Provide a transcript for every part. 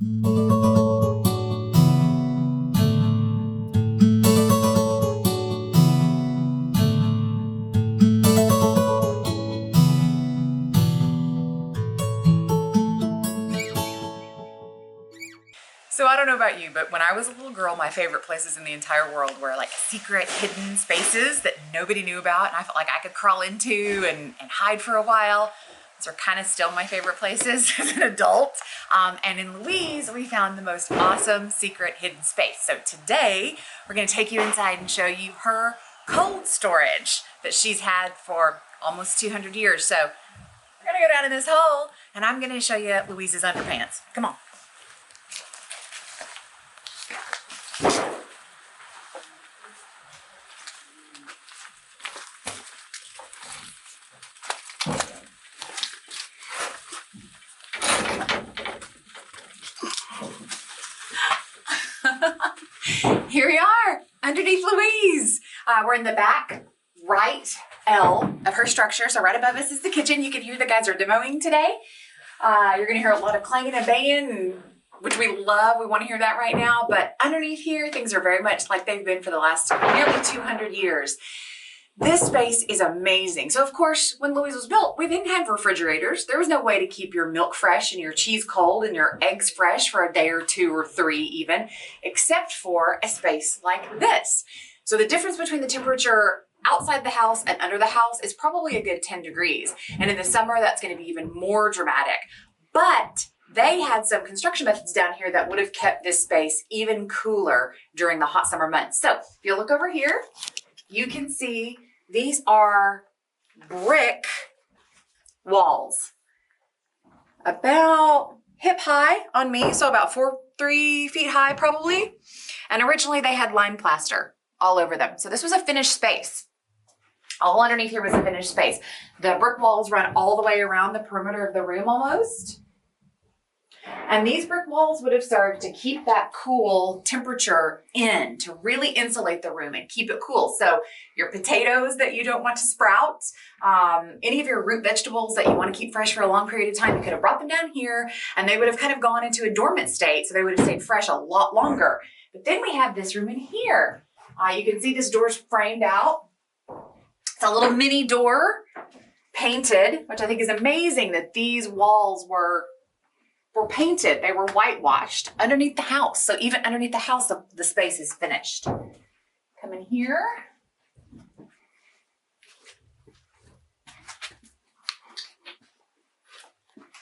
So I don't know about you, but when I was a little girl, my favorite places in the entire world were like secret hidden spaces that nobody knew about and I felt like I could crawl into and hide for a while. Those are kind of still my favorite places as an adult. And in Louise, we found the most awesome secret hidden space. So today, we're gonna take you inside and show you her cold storage that she's had for almost 200 years. So we're gonna go down in this hole and I'm gonna show you Louise's underpants. Come on. Here we are, underneath Louise. We're in the back right L of her structure. So right above us is the kitchen. You can hear the guys are demoing today. You're gonna hear a lot of clanging and banging, which we love. We wanna hear that right now. But underneath here, things are very much like they've been for the last nearly 200 years. This space is amazing. So of course, when Louise was built, we didn't have refrigerators. There was no way to keep your milk fresh and your cheese cold and your eggs fresh for a day or two or three even, except for a space like this. So the difference between the temperature outside the house and under the house is probably a good 10 degrees. And in the summer, that's gonna be even more dramatic. But they had some construction methods down here that would have kept this space even cooler during the hot summer months. So if you look over here, you can see these are brick walls, about hip high on me, so about 3 feet high probably. And originally they had lime plaster all over them. So this was a finished space. All underneath here was a finished space. The brick walls run all the way around the perimeter of the room almost. And these brick walls would have served to keep that cool temperature in, to really insulate the room and keep it cool. So your potatoes that you don't want to sprout, any of your root vegetables that you want to keep fresh for a long period of time, you could have brought them down here and they would have kind of gone into a dormant state. So they would have stayed fresh a lot longer. But then we have this room in here. You can see this door's framed out. It's a little mini door painted, which I think is amazing that these walls were painted. They were whitewashed underneath the house. So even underneath the house, the space is finished. Come in here.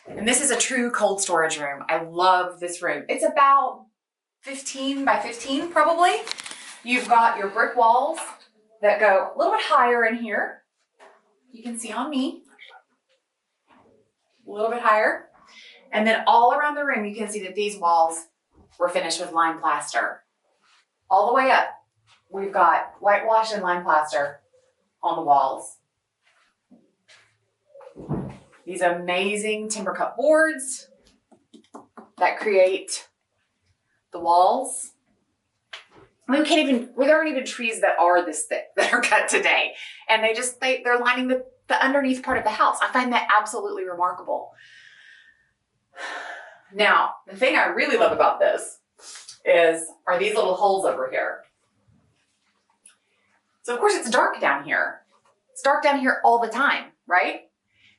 And this is a true cold storage room. I love this room. It's about 15 by 15 probably. You've got your brick walls that go a little bit higher in here. You can see on me, a little bit higher. And then all around the room, you can see that these walls were finished with lime plaster. All the way up, we've got whitewash and lime plaster on the walls. These amazing timber cut boards that create the walls. There aren't even trees that are this thick that are cut today. And they're lining the underneath part of the house. I find that absolutely remarkable. Now, the thing I really love about this are these little holes over here. So of course it's dark down here. It's dark down here all the time, right?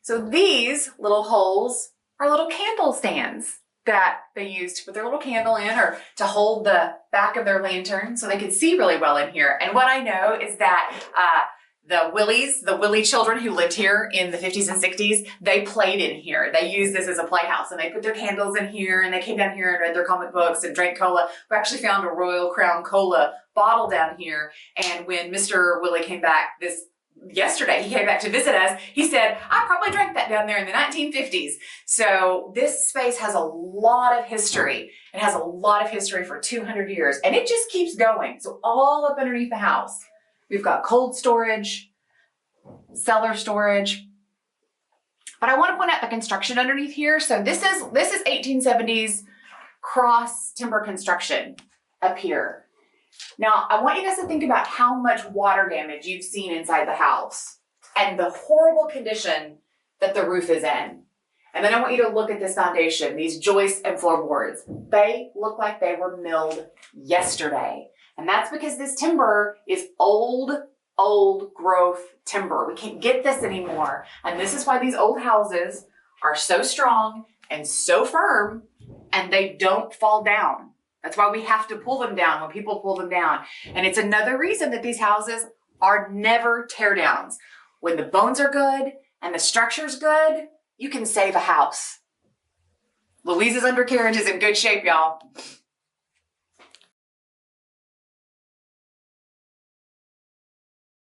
So these little holes are little candle stands that they used to put their little candle in or to hold the back of their lantern so they could see really well in here. And what I know is that the Willie children who lived here in the 50s and 60s, they played in here. They used this as a playhouse and they put their candles in here and they came down here and read their comic books and drank cola. We actually found a Royal Crown Cola bottle down here. And when Mr. Willie came back yesterday, he came back to visit us, he said, I probably drank that down there in the 1950s. So this space has a lot of history. It has a lot of history for 200 years and it just keeps going. So all up underneath the house, we've got cold storage, cellar storage. But I want to point out the construction underneath here. So this is 1870s cross timber construction up here. Now, I want you guys to think about how much water damage you've seen inside the house and the horrible condition that the roof is in. And then I want you to look at this foundation, these joists and floorboards. They look like they were milled yesterday. And that's because this timber is old growth timber. We can't get this anymore. And this is why these old houses are so strong and so firm, and they don't fall down. That's why we have to pull them down when people pull them down. And it's another reason that these houses are never tear downs. When the bones are good and the structure's good, you can save a house. Louise's undercarriage is in good shape, y'all.